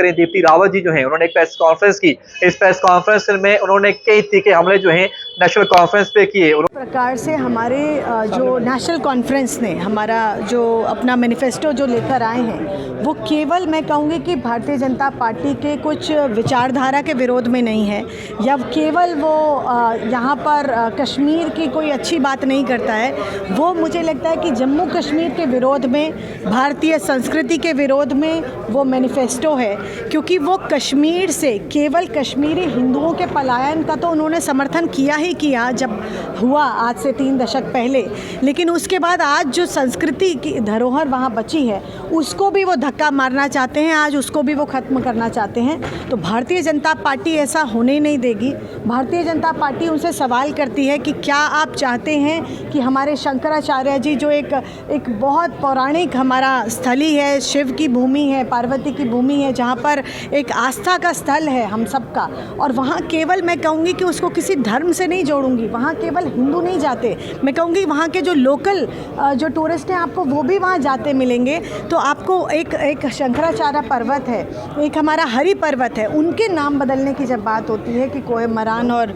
करें दीप्ति रावत जी जो हैं उन्होंने एक प्रेस कॉन्फ्रेंस की। इस प्रेस कॉन्फ्रेंस में उन्होंने कई तीखे हमले जो हैं नेशनल कॉन्फ्रेंस पे किए। प्रकार से हमारे जो नेशनल कॉन्फ्रेंस ने हमारा जो अपना मैनिफेस्टो जो लेकर आए हैं वो केवल मैं कहूँगी कि भारतीय जनता पार्टी के कुछ विचारधारा के विरोध में नहीं है, या केवल वो यहाँ पर कश्मीर की कोई अच्छी बात नहीं करता है। वो मुझे लगता है कि जम्मू कश्मीर के विरोध में, भारतीय संस्कृति के विरोध में वो मैनिफेस्टो है, क्योंकि वो कश्मीर से केवल कश्मीरी हिंदुओं के पलायन का तो उन्होंने समर्थन किया ही किया जब हुआ आज से 3 दशक पहले, लेकिन उसके बाद आज जो संस्कृति की धरोहर वहाँ बची है उसको भी वो धक्का मारना चाहते हैं, आज उसको भी वो ख़त्म करना चाहते हैं। तो भारतीय जनता पार्टी ऐसा होने नहीं देगी। भारतीय जनता पार्टी उनसे सवाल करती है कि क्या आप चाहते हैं कि हमारे शंकराचार्य जी जो एक बहुत पौराणिक हमारा स्थली है, शिव की भूमि है, पार्वती की भूमि है, जहाँ पर एक आस्था का स्थल है हम सबका, और वहाँ केवल मैं कहूँगी कि उसको किसी धर्म से नहीं जोड़ूंगी, वहाँ केवल हिंदू नहीं जाते, मैं कहूँगी वहाँ के जो लोकल जो टूरिस्ट हैं आपको वो भी वहाँ जाते मिलेंगे। तो आपको एक शंकराचार्य पर्वत है, एक हमारा हरि पर्वत है, उनके नाम बदलने की जब बात होती है कि कोहेमरान और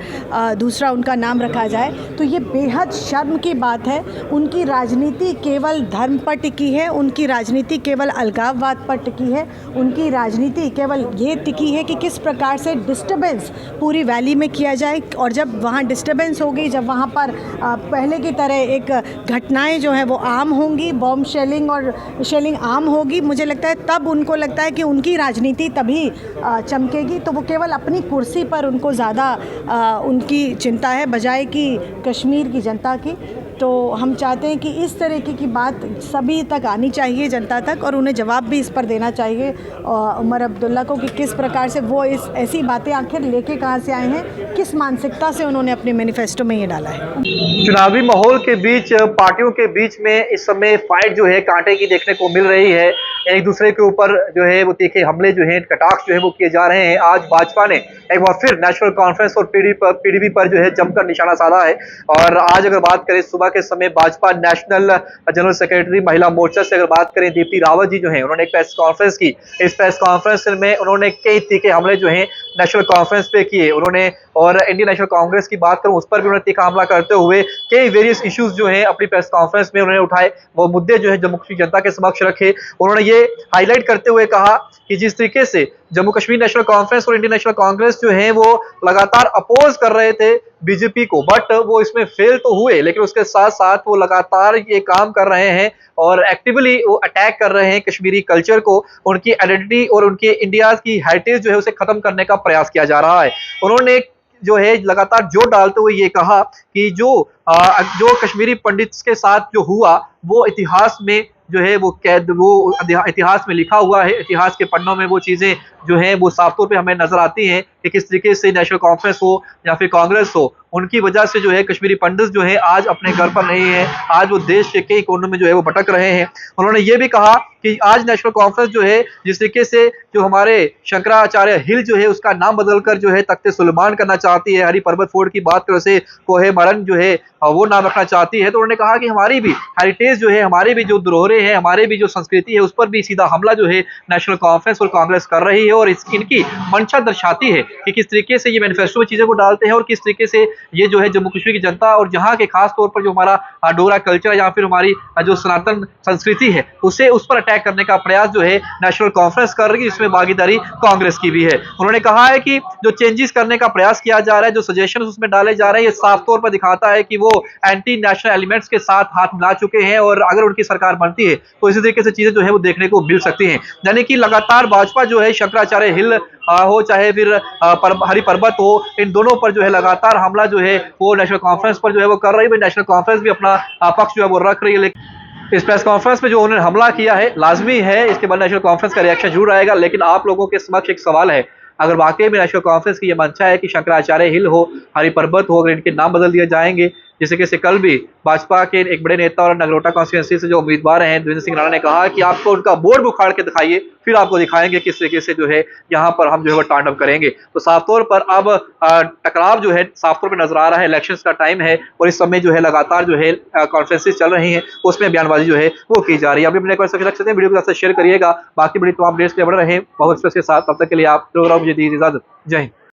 दूसरा उनका नाम रखा जाए तो ये बेहद शर्म की बात है। उनकी राजनीति केवल धर्म पर टिकी है, उनकी राजनीति केवल अलगाववाद पर टिकी है, उनकी राजनीति केवल ये टिकी है कि किस प्रकार से डिस्टर्बेंस पूरी वैली में किया जाए, और जब वहाँ डिस्टर्बेंस होगी, जब वहाँ पर पहले की तरह एक घटनाएं जो हैं वो आम होंगी, बॉम्ब शेलिंग आम होगी, मुझे लगता है तब उनको लगता है कि उनकी राजनीति तभी चमकेगी। तो वो केवल अपनी कुर्सी पर उनको ज़्यादा उनकी चिंता है बजाय कि कश्मीर की जनता की। तो हम चाहते हैं कि इस तरीके की बात सभी तक आनी चाहिए, जनता तक, और उन्हें जवाब भी इस पर देना चाहिए उमर अब्दुल्ला को कि किस प्रकार से वो ऐसी बातें आखिर लेके कहाँ से आए हैं, किस मानसिकता से उन्होंने अपने मैनिफेस्टो में ये डाला है। चुनावी माहौल के बीच पार्टियों के बीच में इस समय फाइट जो है कांटे की देखने को मिल रही है। एक दूसरे के ऊपर जो है वो तीखे हमले जो है, कटाक्ष जो है वो किए जा रहे हैं। आज भाजपा ने एक बार फिर नेशनल कॉन्फ्रेंस और पीडीपी पर जो है जमकर निशाना साधा है। और आज अगर बात करें सुबह के समय भाजपा नेशनल जनरल सेक्रेटरी महिला मोर्चा से अगर बात करें दीप्ति रावत जी जो हैं उन्होंने एक प्रेस कॉन्फ्रेंस की। इस प्रेस कॉन्फ्रेंस में उन्होंने कई तीखे हमले जो हैं नेशनल कॉन्फ्रेंस पे किए उन्होंने, और इंडियन नेशनल कांग्रेस की बात करूं उस पर भी उन्होंने तीखा हमला करते हुए कई वेरियस इश्यूज जो हैं अपनी प्रेस कॉन्फ्रेंस में उन्होंने उठाए, वो मुद्दे जो है जम्मू कश्मीर जनता के समक्ष रखे। उन्होंने ये हाईलाइट करते हुए कहा कि जिस तरीके से जम्मू कश्मीर नेशनल कॉन्फ्रेंस और इंडियन नेशनल कांग्रेस जो है वो लगातार अपोज कर रहे थे बीजेपी को, बट वो इसमें फेल तो हुए, लेकिन उसके साथ साथ वो लगातार ये काम कर रहे हैं और एक्टिवली वो अटैक कर रहे हैं कश्मीरी कल्चर को, उनकी आइडेंटिटी और उनके इंडिया की हेरिटेज जो है उसे खत्म करने का प्रयास किया जा रहा है। उन्होंने जो है लगातार जोर डालते हुए ये कहा कि जो कश्मीरी पंडित्स के साथ जो हुआ वो इतिहास में जो है वो इतिहास में लिखा हुआ है, इतिहास के पन्नों में वो चीजें जो हैं वो साफ तौर पे हमें नजर आती हैं कि किस तरीके से नेशनल कॉन्फ्रेंस हो या फिर कांग्रेस हो, उनकी वजह से जो है कश्मीरी पंडित जो है आज अपने घर पर नहीं है, आज वो देश के कई कोनों में जो है वो भटक रहे हैं। उन्होंने ये भी कहा कि आज नेशनल कॉन्फ्रेंस जो है जिस तरीके से जो हमारे शंकराचार्य हिल जो है उसका नाम बदलकर जो है तख्ते सुलेमान करना चाहती है, हरी पर्वत फोर्ट की बात करो से कोहेमरन जो है वो नाम रखना चाहती है, तो उन्होंने कहा कि हमारी भी हेरिटेज जो है, हमारे भी जो धरोहरें हैं, हमारे भी जो संस्कृति है उस पर भी सीधा हमला जो है नेशनल कॉन्फ्रेंस और कांग्रेस कर रही है, और इनकी मंशा दर्शाती है कि किस तरीके से ये मैनिफेस्टो में चीजें को डालते हैं और किस तरीके से ये जो है जम्मू कश्मीर की जनता और जहाँ के खास तौर पर जो हमारा डोगरा कल्चर या फिर हमारी जो सनातन संस्कृति है उसे उस पर अटैक करने का प्रयास जो है नेशनल कॉन्फ्रेंस कर रही है, इसमें भागीदारी कांग्रेस की भी है। उन्होंने कहा है कि जो चेंजेस करने का प्रयास किया जा रहा है, जो सजेशन उसमें डाले जा रहे हैं, ये साफ तौर पर दिखाता है कि वो एंटी नेशनल एलिमेंट्स के साथ हाथ मिला चुके हैं, और अगर उनकी सरकार बनती है तो इसी तरीके से चीजें जो है वो देखने को मिल सकती हैं। यानी कि लगातार भाजपा जो है शंकराचार्य हिल हो चाहे फिर हरि पर्वत हो, इन दोनों पर जो है लगातार हमला जो है वो नेशनल कॉन्फ्रेंस पर जो है वो कर रही है। नेशनल कॉन्फ्रेंस भी अपना पक्ष जो है वो रख रही है, लेकिन इस प्रेस कॉन्फ्रेंस में जो उन्होंने हमला किया है लाजमी है इसके बाद नेशनल कॉन्फ्रेंस का रिएक्शन जरूर आएगा। लेकिन आप लोगों के समक्ष एक सवाल है, अगर वाकई में नेशनल कॉन्फ्रेंस की ये मंशा है कि शंकराचार्य हिल हो, हरि पर्वत हो, अगर इनके नाम बदल दिए जाएंगे जिससे कि कल भी भाजपा के एक बड़े नेता और नगरोटा कॉन्स्टिट्यूंसी से जो उम्मीदवार हैं देवेंद्र सिंह राणा ने कहा कि आपको उनका बोर्ड उखाड़ के दिखाइए, फिर आपको दिखाएंगे किस तरीके से जो है यहाँ पर हम जो है वो तांडव करेंगे। तो साफ तौर पर अब टकराव जो है साफ तौर पर नजर आ रहा है। इलेक्शंस का टाइम है और इस समय जो है लगातार जो है कॉन्फ्रेंसेस चल रही हैं, उसमें बयानबाजी जो है वो की जा रही है। अभी अपने रख सकते हैं, वीडियो को शेयर करिएगा। बाकी बड़ी तमाम अपडेट्स के लिए बने रहें बहुत एक्सप्रेस के साथ। तब तक के लिए आप प्रोग्राम मुझे दीजिए इजाजत। जय हिंद।